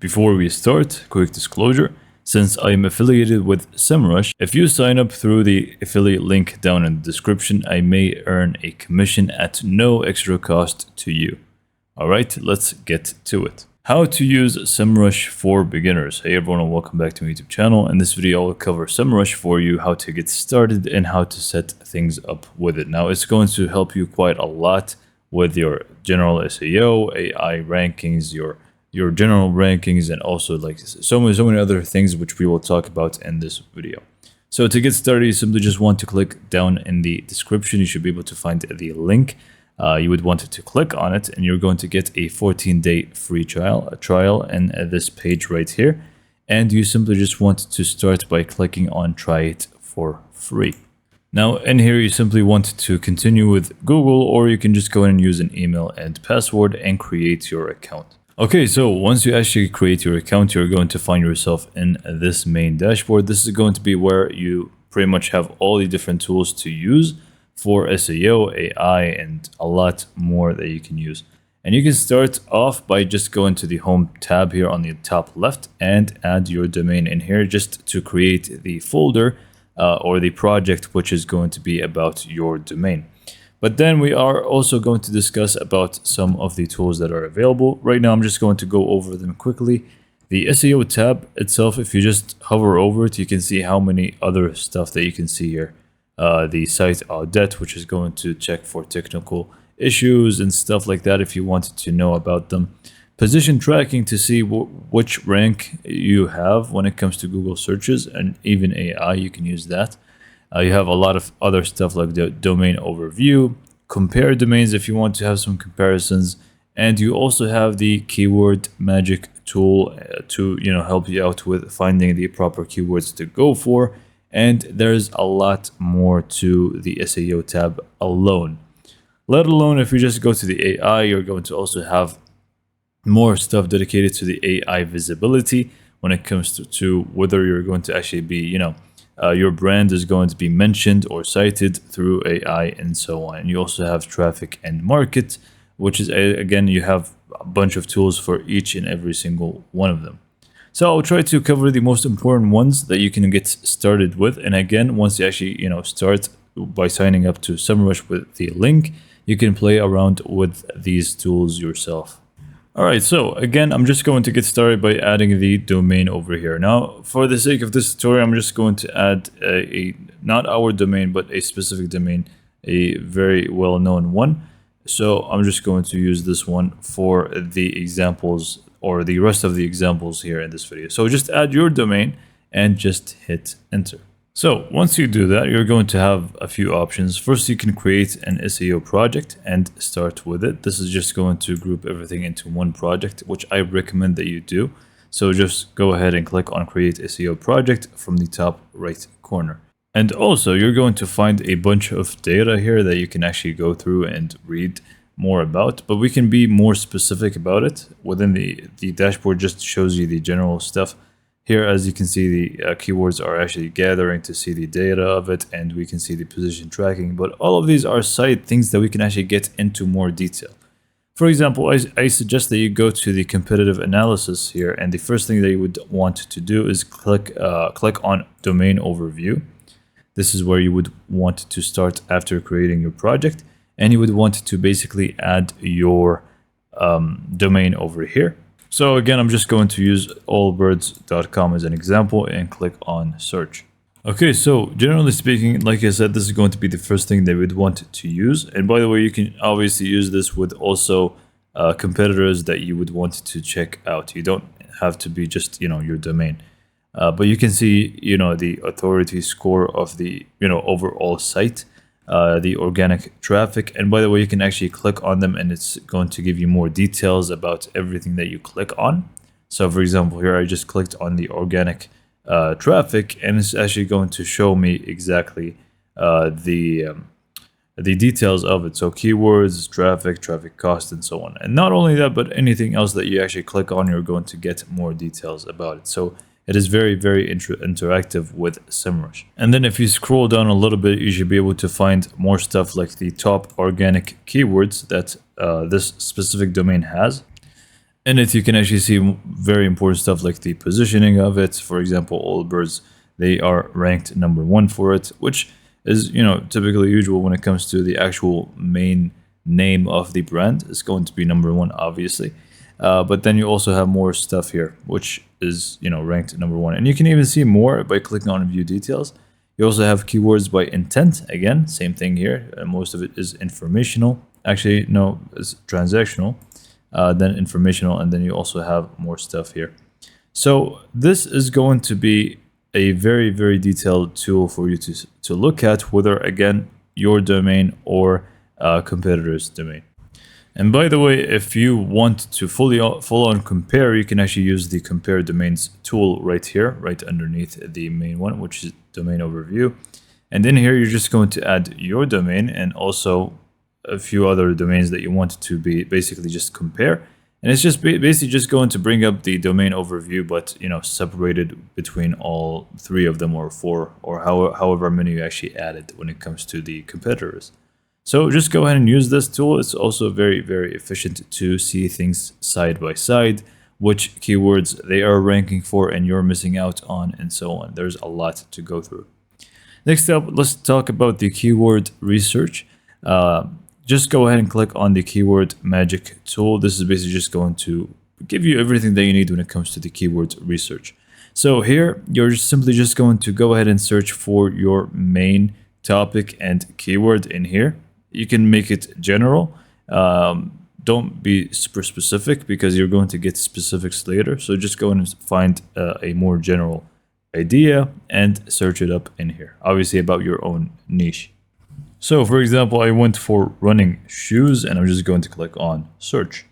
Before we start, quick disclosure. Since I am affiliated with Semrush, if you sign up through the affiliate link down in the description, I may earn a commission at no extra cost to you. Alright, let's get to it. How to use Semrush for beginners. Hey everyone, and welcome back to my YouTube channel. In this video, I will cover Semrush for you, how to get started and how to set things up with it. Now, it's going to help you quite a lot with your general SEO, AI rankings, your general rankings, and also like so many other things which we will talk about in this video. So to get started, you simply just want to click down in the description. You should be able to find the link. You would want to click on it, and you're going to get a 14-day free trial in this page right here. And you simply just want to start by clicking on try it for free. Now in here, you simply want to continue with Google, or you can just go in and use an email and password and create your account. Okay, so once you actually create your account, you're going to find yourself in this main dashboard. This is going to be where you pretty much have all the different tools to use for SEO, AI, and a lot more that you can use. And you can start off by just going to the home tab here on the top left and add your domain in here just to create the folder or the project which is going to be about your domain. But then we are also going to discuss about some of the tools that are available. Right now, I'm just going to go over them quickly. The SEO tab itself, if you just hover over it, you can see how many other stuff that you can see here. The site Audit, which is going to check for technical issues and stuff like that if you wanted to know about them. Position tracking to see which rank you have when it comes to Google searches, and even AI, you can use that. You have a lot of other stuff like the domain overview, compare domains if you want to have some comparisons, and you also have the keyword magic tool to help you out with finding the proper keywords to go for. And there's a lot more to the SEO tab alone. Let alone if you just go to the AI, you're going to also have more stuff dedicated to the AI visibility when it comes to whether you're going to actually be, your brand is going to be mentioned or cited through AI and so on. And you also have traffic and market, which is, again, you have a bunch of tools for each and every single one of them. So I'll try to cover the most important ones that you can get started with. And again, once you actually, start by signing up to Semrush with the link, you can play around with these tools yourself. All right, so again, I'm just going to get started by adding the domain over here. Now, for the sake of this tutorial, I'm just going to add not our domain, but a specific domain, a very well-known one. So I'm just going to use this one for the examples or the rest of the examples here in this video. So just add your domain and just hit enter. So once you do that, you're going to have a few options. First, you can create an SEO project and start with it. This is just going to group everything into one project, which I recommend that you do. So just go ahead and click on create SEO project from the top right corner. And also you're going to find a bunch of data here that you can actually go through and read more about, but we can be more specific about it. Within the dashboard just shows you the general stuff. Here, as you can see, the keywords are actually gathering to see the data of it, and we can see the position tracking. But all of these are side things that we can actually get into more detail. For example, I suggest that you go to the competitive analysis here, and the first thing that you would want to do is click on domain overview. This is where you would want to start after creating your project, and you would want to basically add your domain over here. So again, I'm just going to use allbirds.com as an example and click on search. Okay, so generally speaking, like I said, this is going to be the first thing they would want to use. And by the way, you can obviously use this with also competitors that you would want to check out. You don't have to be just, your domain. But you can see, the authority score of the, overall site. The organic traffic, and by the way, you can actually click on them and it's going to give you more details about everything that you click on. So for example, here I just clicked on the organic traffic, and it's actually going to show me exactly the details of it. So keywords, traffic cost, and so on. And not only that, but anything else that you actually click on, you're going to get more details about it. So it is very, very interactive with Semrush. And then if you scroll down a little bit, you should be able to find more stuff like the top organic keywords that this specific domain has. In it, you can actually see very important stuff like the positioning of it. For example, all birds, they are ranked #1 for it, which is, typically usual when it comes to the actual main name of the brand. It's going to be #1, obviously. But then you also have more stuff here, which is, ranked #1. And you can even see more by clicking on view details. You also have keywords by intent. Again, same thing here. Most of it is informational. Actually, no, it's transactional. Then informational, and then you also have more stuff here. So this is going to be a very, very detailed tool for you to look at, whether, again, your domain or competitor's domain. And by the way, if you want to full on compare, you can actually use the compare domains tool right here, right underneath the main one, which is domain overview. And in here, you're just going to add your domain and also a few other domains that you want to be basically just compare. And it's just basically just going to bring up the domain overview, but separated between all three of them, or four, or however many you actually added when it comes to the competitors. So just go ahead and use this tool. It's also very, very efficient to see things side by side, which keywords they are ranking for and you're missing out on, and so on. There's a lot to go through. Next up, let's talk about the keyword research. Just go ahead and click on the keyword magic tool. This is basically just going to give you everything that you need when it comes to the keyword research. So here, you're simply just going to go ahead and search for your main topic and keyword in here. You can make it general. Don't be super specific because you're going to get specifics later. So just go and find a more general idea and search it up in here, obviously about your own niche. So for example, I went for running shoes and I'm just going to click on search.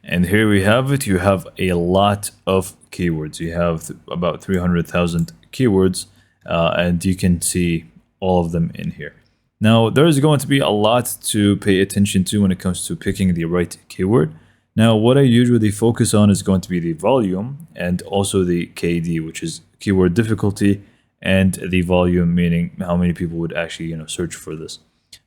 And here we have it. You have a lot of keywords. You have about 300,000 keywords and you can see all of them in here. Now, there's going to be a lot to pay attention to when it comes to picking the right keyword. Now, what I usually focus on is going to be the volume and also the KD, which is keyword difficulty, and the volume, meaning how many people would actually, search for this.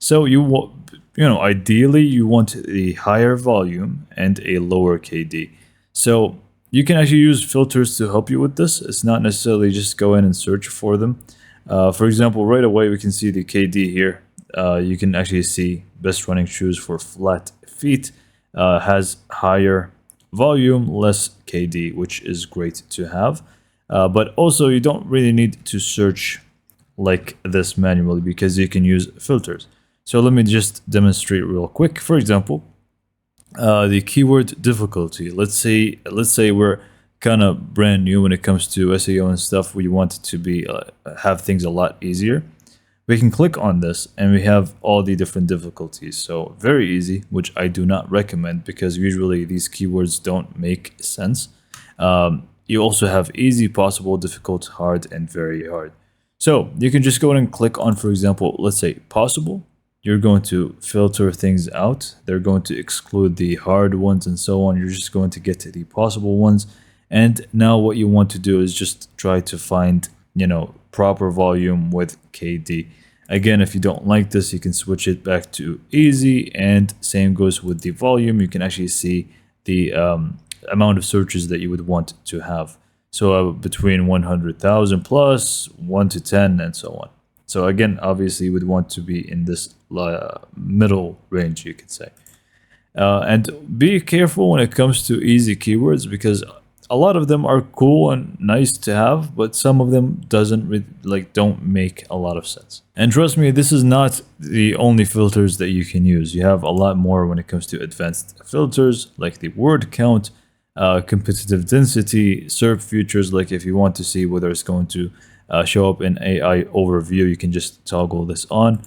So ideally you want the higher volume and a lower KD. So you can actually use filters to help you with this. It's not necessarily just go in and search for them. For example, right away we can see the KD here. You can actually see best running shoes for flat feet has higher volume, less KD, which is great to have. But also you don't really need to search like this manually because you can use filters. So let me just demonstrate real quick. For example, the keyword difficulty. Let's say we're kind of brand new when it comes to SEO and stuff. We want it to be have things a lot easier. We can click on this and we have all the different difficulties. So very easy, which I do not recommend because usually these keywords don't make sense. You also have easy, possible, difficult, hard, and very hard. So you can just go ahead and click on, for example, let's say possible. You're going to filter things out. They're going to exclude the hard ones and so on. You're just going to get to the possible ones. And now what you want to do is just try to find, proper volume with KD. Again, if you don't like this, you can switch it back to easy, and same goes with the volume. You can actually see the amount of searches that you would want to have. So between 100,000 plus 1 to 10 and so on. So again, obviously you would want to be in this middle range, you could say. And be careful when it comes to easy keywords because a lot of them are cool and nice to have, but some of them don't make a lot of sense. And trust me, this is not the only filters that you can use. You have a lot more when it comes to advanced filters, like the word count, competitive density, SERP features, like if you want to see whether it's going to show up in AI overview, you can just toggle this on.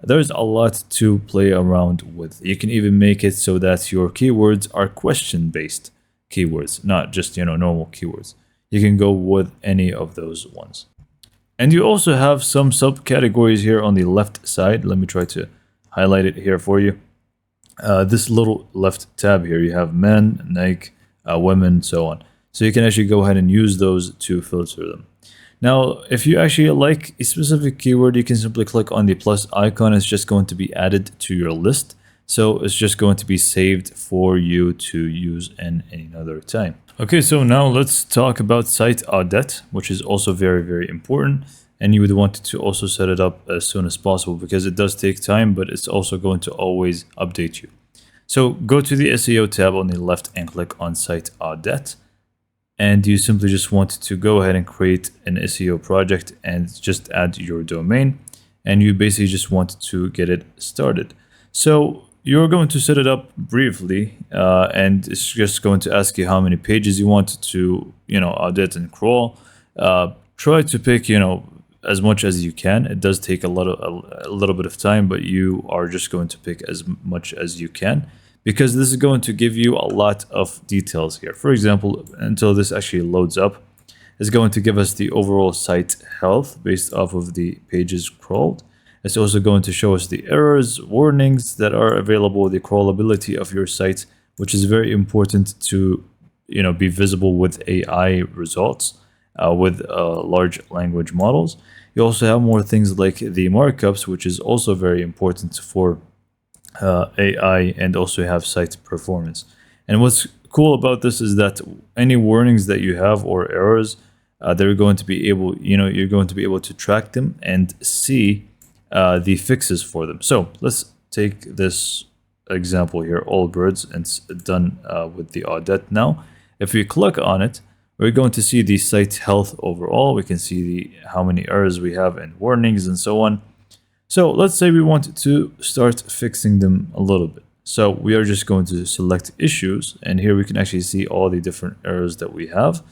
There's a lot to play around with. You can even make it so that your keywords are question-based keywords, not just normal keywords. You can go with any of those ones. And you also have some subcategories here on the left side. Let me try to highlight it here for you. This little left tab here, you have men, Nike, women, so on. So you can actually go ahead and use those to filter them. Now, if you actually like a specific keyword, you can simply click on the plus icon. It's just going to be added to your list. So it's just going to be saved for you to use in another time. Okay, so now let's talk about site audit, which is also very, very important. And you would want to also set it up as soon as possible because it does take time, but it's also going to always update you. So go to the SEO tab on the left and click on site audit. And you simply just want to go ahead and create an SEO project and just add your domain. And you basically just want to get it started. So you're going to set it up briefly, and it's just going to ask you how many pages you want to, audit and crawl. Try to pick, as much as you can. It does take a little bit of time, but you are just going to pick as much as you can because this is going to give you a lot of details here. For example, until this actually loads up, it's going to give us the overall site health based off of the pages crawled. It's also going to show us the errors, warnings that are available, the crawlability of your site, which is very important to, be visible with AI results, with large language models. You also have more things like the markups, which is also very important for AI, and also have site performance. And what's cool about this is that any warnings that you have or errors, they're going to be able, you're going to be able to track them and see the fixes for them. So let's take this example here, all birds, and it's done with the audit. Now, if we click on it, we're going to see the site health overall. We can see how many errors we have and warnings and so on. So let's say we want to start fixing them a little bit. So we are just going to select issues, and here we can actually see all the different errors that we have.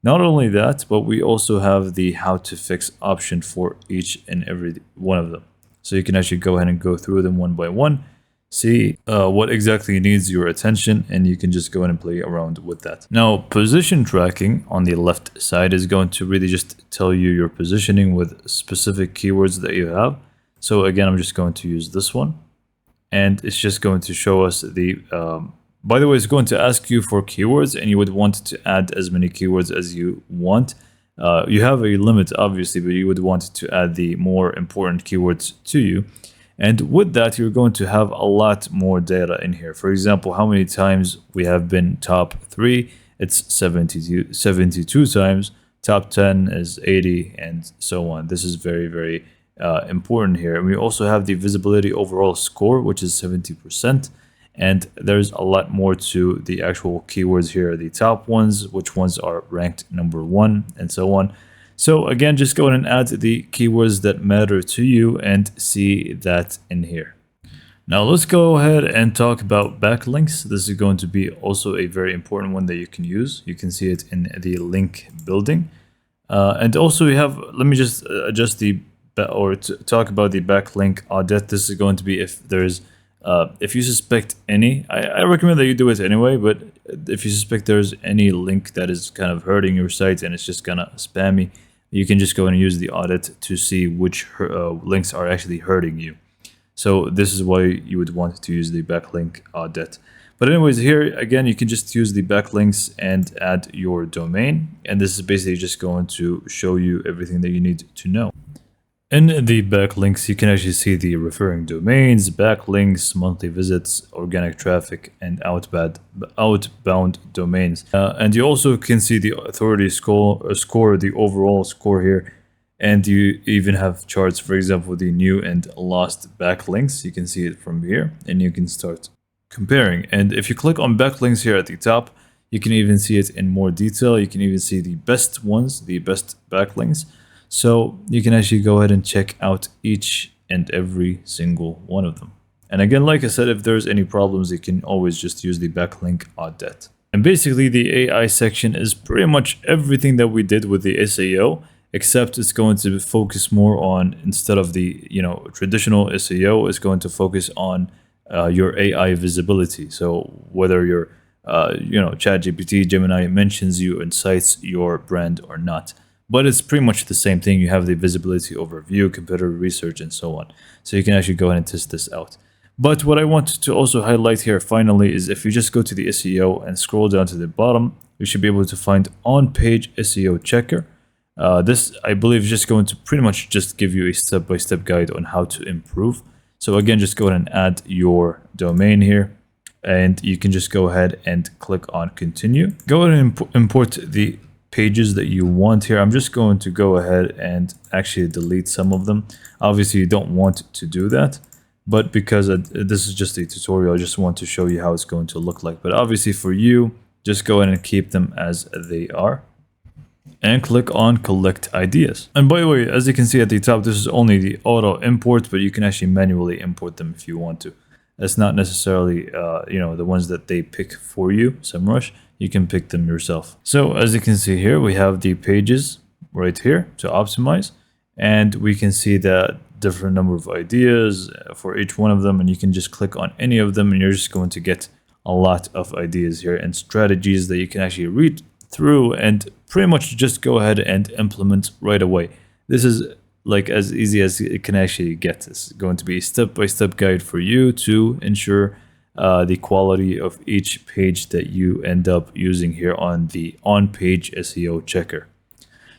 Not only that, but we also have the how to fix option for each and every one of them. So you can actually go ahead and go through them one by one, see what exactly needs your attention, and you can just go ahead and play around with that. Now, position tracking on the left side is going to really just tell you your positioning with specific keywords that you have. So again, I'm just going to use this one, and it's just going to show us the, by the way, it's going to ask you for keywords, and you would want to add as many keywords as you want. You have a limit, obviously, but you would want to add the more important keywords to you. And with that, you're going to have a lot more data in here. For example, how many times we have been top 3, it's 72 times, top 10 is 80, and so on. This is very, very important here. And we also have the visibility overall score, which is 70%. And there's a lot more to the actual keywords here, the top ones, which ones are ranked number 1, and so on. So again, just go ahead and add the keywords that matter to you and see that in here. Now let's go ahead and talk about backlinks. This is going to be also a very important one that you can use. You can see it in the link building. And also we have, let me just adjust talk about the backlink audit. This is going to be if you suspect any, I recommend that you do it anyway, but if you suspect there's any link that is kind of hurting your site and it's just kind of spammy, you can just go and use the audit to see which links are actually hurting you. So this is why you would want to use the backlink audit. But anyways, here again, you can just use the backlinks and add your domain. And this is basically just going to show you everything that you need to know. In the backlinks, you can actually see the referring domains, backlinks, monthly visits, organic traffic, and outbound domains. And you also can see the authority score, the overall score here. And you even have charts, for example, the new and lost backlinks. You can see it from here, and you can start comparing. And if you click on backlinks here at the top, you can even see it in more detail. You can even see the best ones, the best backlinks. So you can actually go ahead and check out each and every single one of them. And again, like I said, if there's any problems, you can always just use the backlink audit. And basically the AI section is pretty much everything that we did with the SEO, except it's going to focus more on, instead of the traditional SEO, it's going to focus on your AI visibility. So whether your ChatGPT, Gemini mentions you and cites your brand or not. But it's pretty much the same thing. You have the visibility overview, competitor research, and so on. So you can actually go ahead and test this out. But what I want to also highlight here finally is if you just go to the SEO and scroll down to the bottom, you should be able to find on Page SEO Checker. This, I believe, is just going to pretty much just give you a step-by-step guide on how to improve. So again, just go ahead and add your domain here, and you can just go ahead and click on continue. Go ahead and import the pages that you want here. I'm just going to go ahead and actually delete some of them. Obviously, you don't want to do that, but because this is just a tutorial, I just want to show you how it's going to look like. But obviously for you, just go ahead and keep them as they are and click on collect ideas. And by the way, as you can see at the top, this is only the auto import, but you can actually manually import them if you want to. That's not necessarily the ones that they pick for you, Semrush. You can pick them yourself. So as you can see here, we have the pages right here to optimize, and we can see the different number of ideas for each one of them, and you can just click on any of them and you're just going to get a lot of ideas here and strategies that you can actually read through and pretty much just go ahead and implement right away. This is like as easy as it can actually get. It's going to be a step-by-step guide for you to ensure the quality of each page that you end up using here on the Page SEO Checker.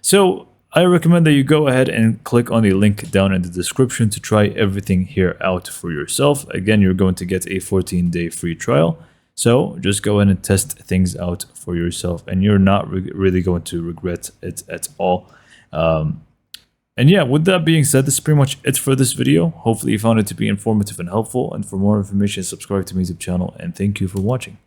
So I recommend that you go ahead and click on the link down in the description to try everything here out for yourself. Again, you're going to get a 14-day free trial. So just go ahead and test things out for yourself, and you're not really going to regret it at all. And yeah, with that being said, this is pretty much it for this video. Hopefully you found it to be informative and helpful. And for more information, subscribe to my YouTube channel, and thank you for watching.